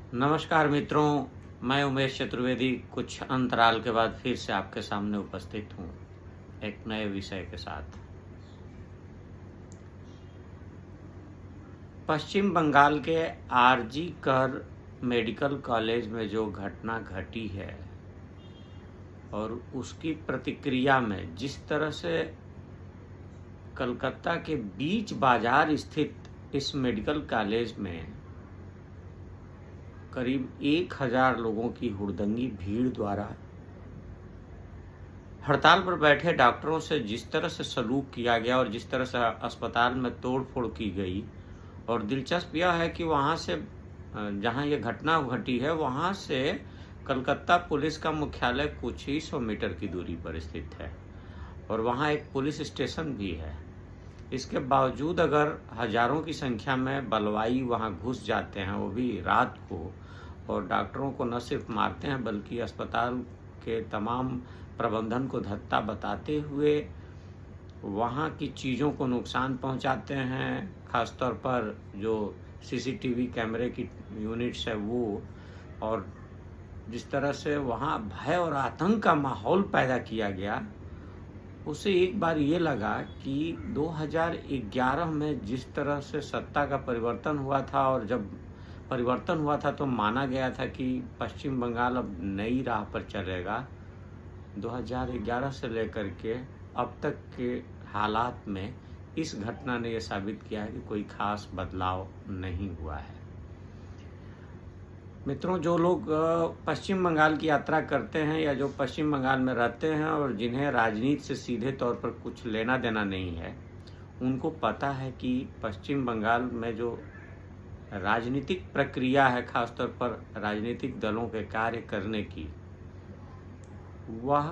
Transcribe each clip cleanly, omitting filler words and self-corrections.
नमस्कार मित्रों, मैं उमेश चतुर्वेदी कुछ अंतराल के बाद फिर से आपके सामने उपस्थित हूँ एक नए विषय के साथ। पश्चिम बंगाल के आरजी कर मेडिकल कॉलेज में जो घटना घटी है और उसकी प्रतिक्रिया में जिस तरह से कलकत्ता के बीच बाजार स्थित इस मेडिकल कॉलेज में करीब 1000 लोगों की हुड़दंगी भीड़ द्वारा हड़ताल पर बैठे डॉक्टरों से जिस तरह से सलूक किया गया और जिस तरह से अस्पताल में तोड़फोड़ की गई, और दिलचस्प यह है कि वहाँ से जहाँ ये घटना घटी है वहाँ से कलकत्ता पुलिस का मुख्यालय कुछ ही 100 मीटर की दूरी पर स्थित है और वहाँ एक पुलिस स्टेशन भी है। इसके बावजूद अगर हजारों की संख्या में बलवाई वहाँ घुस जाते हैं, वो भी रात को, और डॉक्टरों को न सिर्फ मारते हैं बल्कि अस्पताल के तमाम प्रबंधन को धत्ता बताते हुए वहाँ की चीज़ों को नुकसान पहुँचाते हैं, ख़ासतौर पर जो सीसीटीवी कैमरे की यूनिट्स है वो, और जिस तरह से वहाँ भय और आतंक का माहौल पैदा किया गया, उसे एक बार ये लगा कि 2011 में जिस तरह से सत्ता का परिवर्तन हुआ था, और जब परिवर्तन हुआ था तो माना गया था कि पश्चिम बंगाल अब नई राह पर चलेगा। 2011 से लेकर के अब तक के हालात में इस घटना ने यह साबित किया है कि कोई खास बदलाव नहीं हुआ है। मित्रों, जो लोग पश्चिम बंगाल की यात्रा करते हैं या जो पश्चिम बंगाल में रहते हैं और जिन्हें राजनीति से सीधे तौर पर कुछ लेना देना नहीं है, उनको पता है कि पश्चिम बंगाल में जो राजनीतिक प्रक्रिया है, खासतौर पर राजनीतिक दलों के कार्य करने की, वह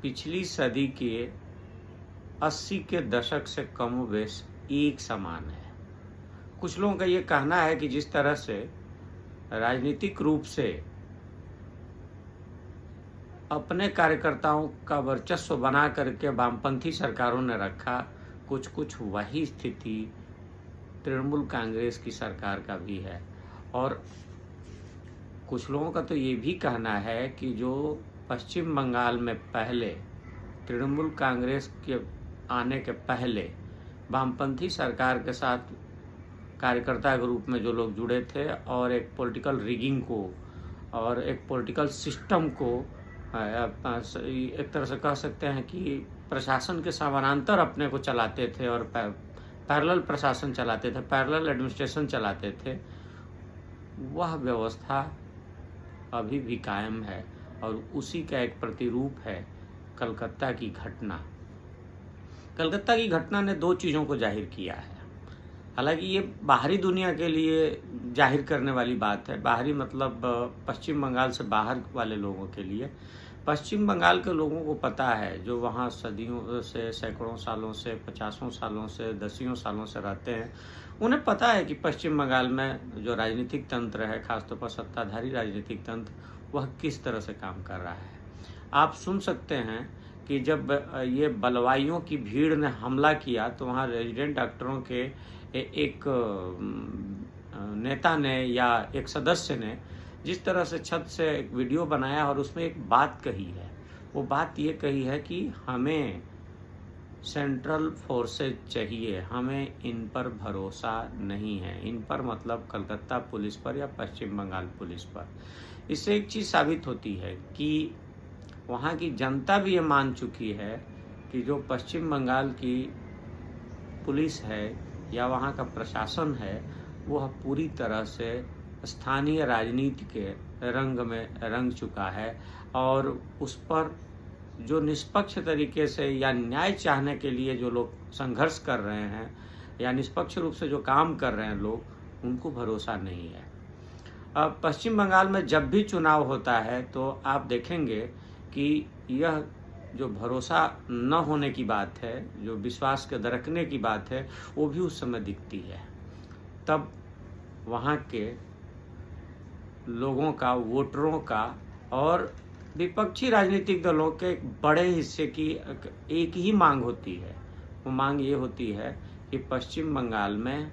पिछली सदी के 80 के दशक से कमोबेश एक समान है। कुछ लोगों का ये कहना है कि जिस तरह से राजनीतिक रूप से अपने कार्यकर्ताओं का वर्चस्व बना करके वामपंथी सरकारों ने रखा, कुछ वही स्थिति तृणमूल कांग्रेस की सरकार का भी है। और कुछ लोगों का तो ये भी कहना है कि जो पश्चिम बंगाल में पहले तृणमूल कांग्रेस के आने के पहले वामपंथी सरकार के साथ कार्यकर्ता के रूप में जो लोग जुड़े थे और एक पॉलिटिकल रिगिंग को और एक पॉलिटिकल सिस्टम को एक तरह से कह सकते हैं कि प्रशासन के समानांतर अपने को चलाते थे और पैरेलल प्रशासन चलाते थे, पैरेलल एडमिनिस्ट्रेशन चलाते थे, वह व्यवस्था अभी भी कायम है और उसी का एक प्रतिरूप है कलकत्ता की घटना। कलकत्ता की घटना ने दो चीज़ों को जाहिर किया है। हालांकि ये बाहरी दुनिया के लिए जाहिर करने वाली बात है, बाहरी मतलब पश्चिम बंगाल से बाहर वाले लोगों के लिए। पश्चिम बंगाल के लोगों को पता है, जो वहाँ सदियों से, सैकड़ों सालों से, 50 सालों से, 10 सालों से रहते हैं, उन्हें पता है कि पश्चिम बंगाल में जो राजनीतिक तंत्र है, खासतौर पर सत्ताधारी राजनीतिक तंत्र, वह किस तरह से काम कर रहा है। आप सुन सकते हैं कि जब ये बलवाइयों की भीड़ ने हमला किया तो वहाँ रेजिडेंट डॉक्टरों के एक नेता ने या एक सदस्य ने जिस तरह से छत से एक वीडियो बनाया और उसमें एक बात कही है, वो बात ये कही है कि हमें सेंट्रल फोर्सेज चाहिए, हमें इन पर भरोसा नहीं है। इन पर मतलब कलकत्ता पुलिस पर या पश्चिम बंगाल पुलिस पर। इससे एक चीज़ साबित होती है कि वहाँ की जनता भी ये मान चुकी है कि जो पश्चिम बंगाल की पुलिस है या वहाँ का प्रशासन है, वह पूरी तरह से स्थानीय राजनीति के रंग में रंग चुका है और उस पर जो निष्पक्ष तरीके से या न्याय चाहने के लिए जो लोग संघर्ष कर रहे हैं या निष्पक्ष रूप से जो काम कर रहे हैं लोग, उनको भरोसा नहीं है। अब पश्चिम बंगाल में जब भी चुनाव होता है तो आप देखेंगे कि यह जो भरोसा न होने की बात है, जो विश्वास के दरकने की बात है, वो भी उस समय दिखती है। तब वहाँ के लोगों का, वोटरों का और विपक्षी राजनीतिक दलों के एक बड़े हिस्से की एक ही मांग होती है। वो मांग ये होती है कि पश्चिम बंगाल में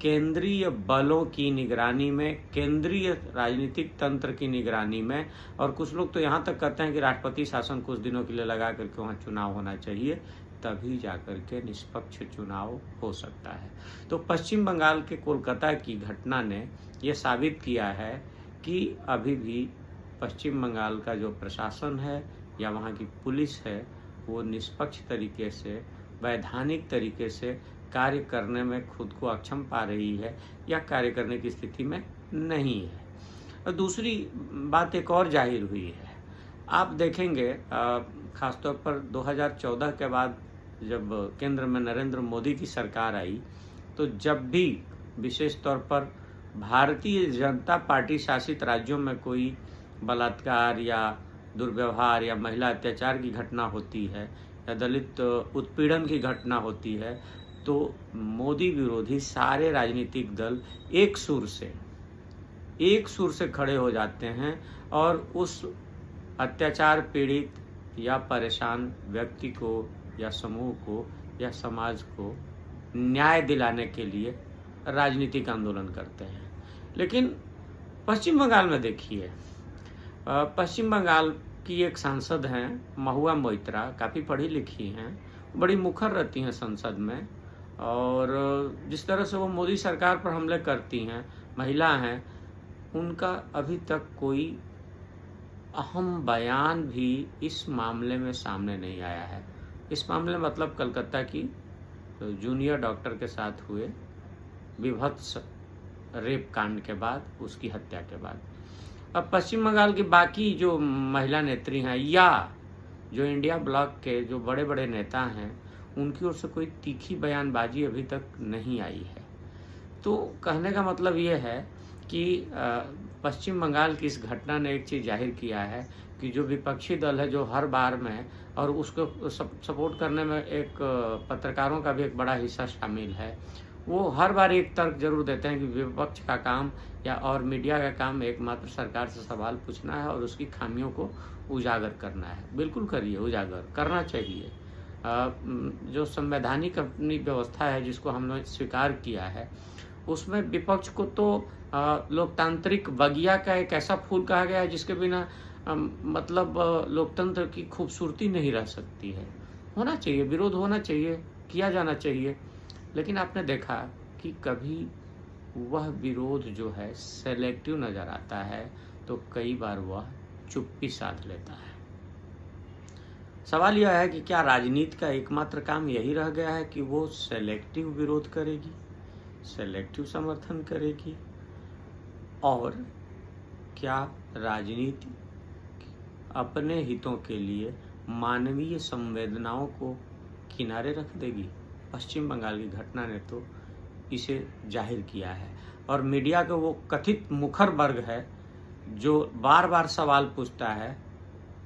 केंद्रीय बलों की निगरानी में, केंद्रीय राजनीतिक तंत्र की निगरानी में, और कुछ लोग तो यहाँ तक कहते हैं कि राष्ट्रपति शासन कुछ दिनों के लिए लगा करके वहाँ चुनाव होना चाहिए, तभी जाकर के निष्पक्ष चुनाव हो सकता है। तो पश्चिम बंगाल के कोलकाता की घटना ने ये साबित किया है कि अभी भी पश्चिम बंगाल का जो प्रशासन है या वहाँ की पुलिस है वो निष्पक्ष तरीके से, वैधानिक तरीके से कार्य करने में खुद को अक्षम पा रही है या कार्य करने की स्थिति में नहीं है। और दूसरी बात एक और जाहिर हुई है, आप देखेंगे खासतौर पर 2014 के बाद जब केंद्र में नरेंद्र मोदी की सरकार आई, तो जब भी विशेष तौर पर भारतीय जनता पार्टी शासित राज्यों में कोई बलात्कार या दुर्व्यवहार या महिला अत्याचार की घटना होती है या दलित उत्पीड़न की घटना होती है, तो मोदी विरोधी सारे राजनीतिक दल एक सुर से खड़े हो जाते हैं और उस अत्याचार पीड़ित या परेशान व्यक्ति को या समूह को या समाज को न्याय दिलाने के लिए राजनीतिक आंदोलन करते हैं। लेकिन पश्चिम बंगाल में देखिए, पश्चिम बंगाल की एक सांसद हैं महुआ मोइत्रा, काफ़ी पढ़ी लिखी हैं, बड़ी मुखर रहती हैं संसद में, और जिस तरह से वो मोदी सरकार पर हमले करती हैं, महिला हैं, उनका अभी तक कोई अहम बयान भी इस मामले में सामने नहीं आया है। इस मामले मतलब कलकत्ता की जूनियर डॉक्टर के साथ हुए विभत्स रेप कांड के बाद, उसकी हत्या के बाद। अब पश्चिम बंगाल की बाकी जो महिला नेत्री हैं या जो इंडिया ब्लॉक के जो बड़े बड़े नेता हैं, उनकी ओर से कोई तीखी बयानबाजी अभी तक नहीं आई है। तो कहने का मतलब ये है कि पश्चिम बंगाल की इस घटना ने एक चीज़ जाहिर किया है कि जो विपक्षी दल है, जो हर बार में, और उसको सपोर्ट करने में एक पत्रकारों का भी एक बड़ा हिस्सा शामिल है, वो हर बार एक तर्क जरूर देते हैं कि विपक्ष का काम या और मीडिया का काम एकमात्र सरकार से सवाल पूछना है और उसकी खामियों को उजागर करना है। बिल्कुल करिए, उजागर करना चाहिए। जो संवैधानिक अपनी व्यवस्था है जिसको हमने स्वीकार किया है, उसमें विपक्ष को तो लोकतांत्रिक बगिया का एक ऐसा फूल कहा गया है जिसके बिना मतलब लोकतंत्र की खूबसूरती नहीं रह सकती है। होना चाहिए, विरोध होना चाहिए, किया जाना चाहिए, लेकिन आपने देखा कि कभी वह विरोध जो है सेलेक्टिव नज़र आता है, तो कई बार वह चुप्पी साध लेता है। सवाल यह है कि क्या राजनीति का एकमात्र काम यही रह गया है कि वो सेलेक्टिव विरोध करेगी, सेलेक्टिव समर्थन करेगी, और क्या राजनीति अपने हितों के लिए मानवीय संवेदनाओं को किनारे रख देगी? पश्चिम बंगाल की घटना ने तो इसे जाहिर किया है। और मीडिया का वो कथित मुखर वर्ग है जो बार बार सवाल पूछता है,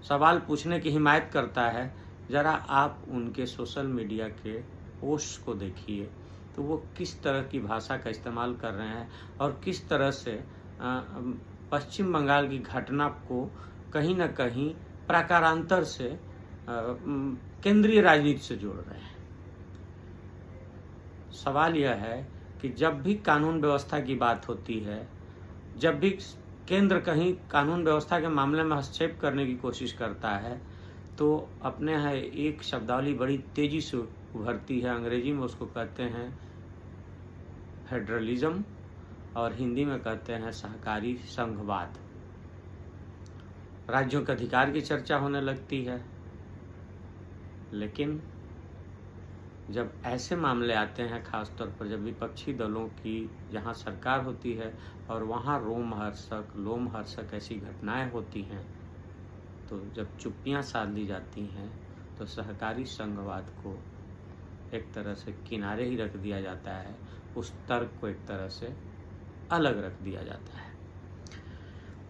सवाल पूछने की हिमायत करता है, ज़रा आप उनके सोशल मीडिया के पोस्ट को देखिए तो वो किस तरह की भाषा का इस्तेमाल कर रहे हैं और किस तरह से पश्चिम बंगाल की घटना को कहीं ना कहीं प्रकारांतर से केंद्रीय राजनीति से जोड़ रहे हैं। सवाल यह है कि जब भी कानून व्यवस्था की बात होती है, जब भी केंद्र कहीं कानून व्यवस्था के मामले में हस्तक्षेप करने की कोशिश करता है, तो अपने यहाँ एक शब्दावली बड़ी तेजी से उभरती है। अंग्रेजी में उसको कहते हैं फेडरलिज्म और हिंदी में कहते हैं सहकारी संघवाद। राज्यों के अधिकार की चर्चा होने लगती है, लेकिन जब ऐसे मामले आते हैं, खासतौर पर जब विपक्षी दलों की जहां सरकार होती है और वहां लोमहर्षक ऐसी घटनाएं होती हैं, तो जब चुप्पियां साध ली जाती हैं तो सहकारी संघवाद को एक तरह से किनारे ही रख दिया जाता है, उस तर्क को एक तरह से अलग रख दिया जाता है।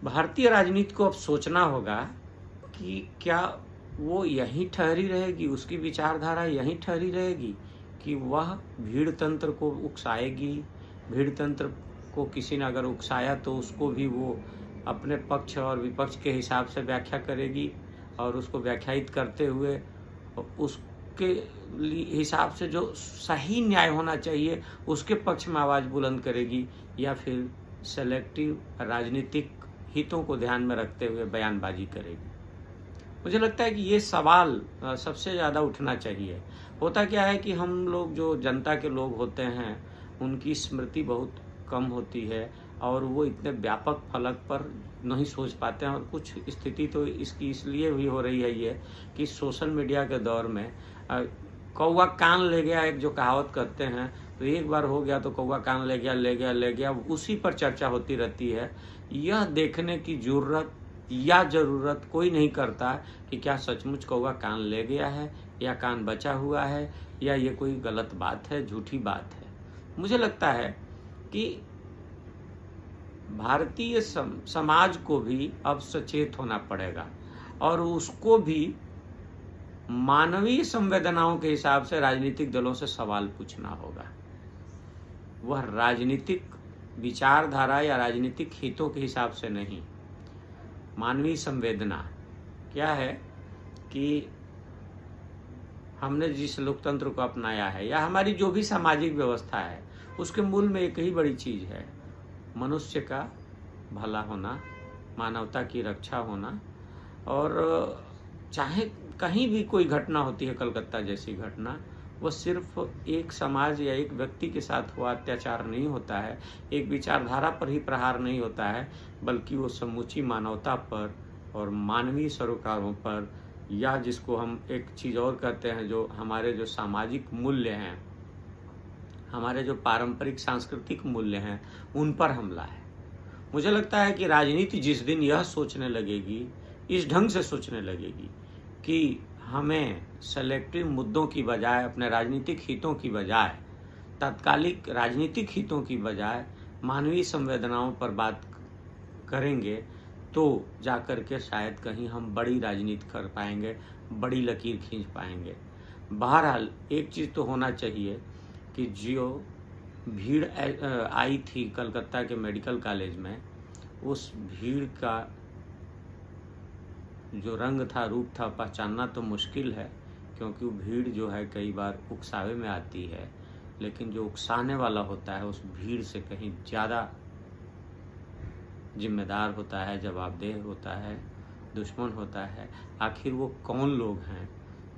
भारतीय राजनीति को अब सोचना होगा कि क्या वो यहीं ठहरी रहेगी, उसकी विचारधारा यहीं ठहरी रहेगी कि वह भीड़ तंत्र को उकसाएगी, भीड़ तंत्र को किसी ने अगर उकसाया तो उसको भी वो अपने पक्ष और विपक्ष के हिसाब से व्याख्या करेगी और उसको व्याख्यायित करते हुए के हिसाब से जो सही न्याय होना चाहिए उसके पक्ष में आवाज़ बुलंद करेगी, या फिर सेलेक्टिव राजनीतिक हितों को ध्यान में रखते हुए बयानबाजी करेगी। मुझे लगता है कि ये सवाल सबसे ज़्यादा उठना चाहिए। होता क्या है कि हम लोग जो जनता के लोग होते हैं उनकी स्मृति बहुत कम होती है और वो इतने व्यापक फलक पर नहीं सोच पाते हैं, और कुछ स्थिति तो इसकी इसलिए भी हो रही है ये कि सोशल मीडिया के दौर में कौवा कान ले गया, एक जो कहावत करते हैं, तो एक बार हो गया तो कौवा कान ले गया, उसी पर चर्चा होती रहती है। यह देखने की ज़रूरत कोई नहीं करता कि क्या सचमुच कौवा कान ले गया है या कान बचा हुआ है, या ये कोई गलत बात है, झूठी बात है। मुझे लगता है कि भारतीय समाज को भी अब सचेत होना पड़ेगा और उसको भी मानवीय संवेदनाओं के हिसाब से राजनीतिक दलों से सवाल पूछना होगा। वह राजनीतिक विचारधारा या राजनीतिक हितों के हिसाब से नहीं। मानवीय संवेदना क्या है कि हमने जिस लोकतंत्र को अपनाया है या हमारी जो भी सामाजिक व्यवस्था है उसके मूल में एक ही बड़ी चीज़ है, मनुष्य का भला होना, मानवता की रक्षा होना। और चाहे कहीं भी कोई घटना होती है, कलकत्ता जैसी घटना, वो सिर्फ एक समाज या एक व्यक्ति के साथ हुआ अत्याचार नहीं होता है, एक विचारधारा पर ही प्रहार नहीं होता है, बल्कि वो समूची मानवता पर और मानवीय सरोकारों पर, या जिसको हम एक चीज़ और कहते हैं, जो हमारे जो सामाजिक मूल्य हैं, हमारे जो पारंपरिक सांस्कृतिक मूल्य हैं, उन पर हमला है। मुझे लगता है कि राजनीति जिस दिन यह सोचने लगेगी, इस ढंग से सोचने लगेगी कि हमें सेलेक्टिव मुद्दों की बजाय, अपने राजनीतिक हितों की बजाय, तात्कालिक राजनीतिक हितों की बजाय मानवीय संवेदनाओं पर बात करेंगे, तो जाकर के शायद कहीं हम बड़ी राजनीति कर पाएंगे, बड़ी लकीर खींच पाएंगे। बहरहाल एक चीज़ तो होना चाहिए कि जो भीड़ आई थी कलकत्ता के मेडिकल कॉलेज में, उस भीड़ का जो रंग था, रूप था, पहचानना तो मुश्किल है, क्योंकि वो भीड़ जो है कई बार उकसावे में आती है, लेकिन जो उकसाने वाला होता है उस भीड़ से कहीं ज़्यादा जिम्मेदार होता है, जवाबदेह होता है, दुश्मन होता है। आखिर वो कौन लोग हैं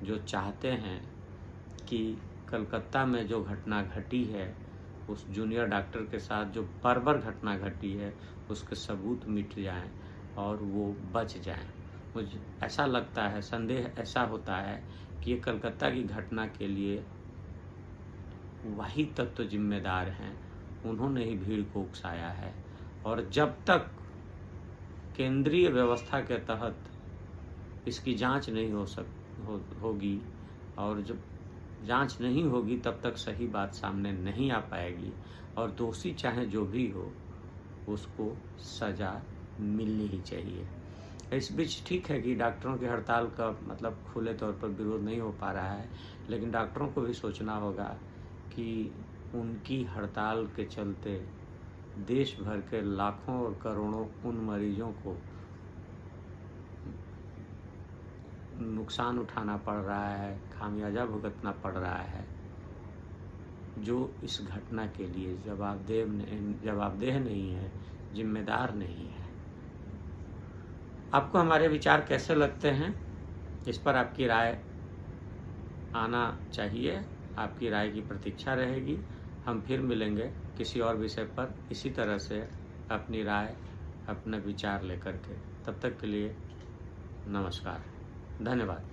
जो चाहते हैं कि कलकत्ता में जो घटना घटी है, उस जूनियर डॉक्टर के साथ जो बर्बर घटना घटी है, उसके सबूत मिट जाएं और वो बच जाएं। मुझे ऐसा लगता है, संदेह ऐसा होता है कि ये कलकत्ता की घटना के लिए वही तत्व जिम्मेदार हैं, उन्होंने ही भीड़ को उकसाया है। और जब तक केंद्रीय व्यवस्था के तहत इसकी जांच नहीं होगी, और जब जांच नहीं होगी तब तक सही बात सामने नहीं आ पाएगी, और दोषी चाहे जो भी हो उसको सज़ा मिलनी ही चाहिए। इस बीच ठीक है कि डॉक्टरों की हड़ताल का मतलब खुले तौर पर विरोध नहीं हो पा रहा है, लेकिन डॉक्टरों को भी सोचना होगा कि उनकी हड़ताल के चलते देश भर के लाखों और करोड़ों उन मरीजों को नुकसान उठाना पड़ रहा है, खामियाजा भुगतना पड़ रहा है, जो इस घटना के लिए जवाबदेह नहीं है, जिम्मेदार नहीं है। आपको हमारे विचार कैसे लगते हैं, इस पर आपकी राय आना चाहिए। आपकी राय की प्रतीक्षा रहेगी। हम फिर मिलेंगे किसी और विषय पर इसी तरह से अपनी राय, अपने विचार लेकर के। तब तक के लिए नमस्कार, धन्यवाद।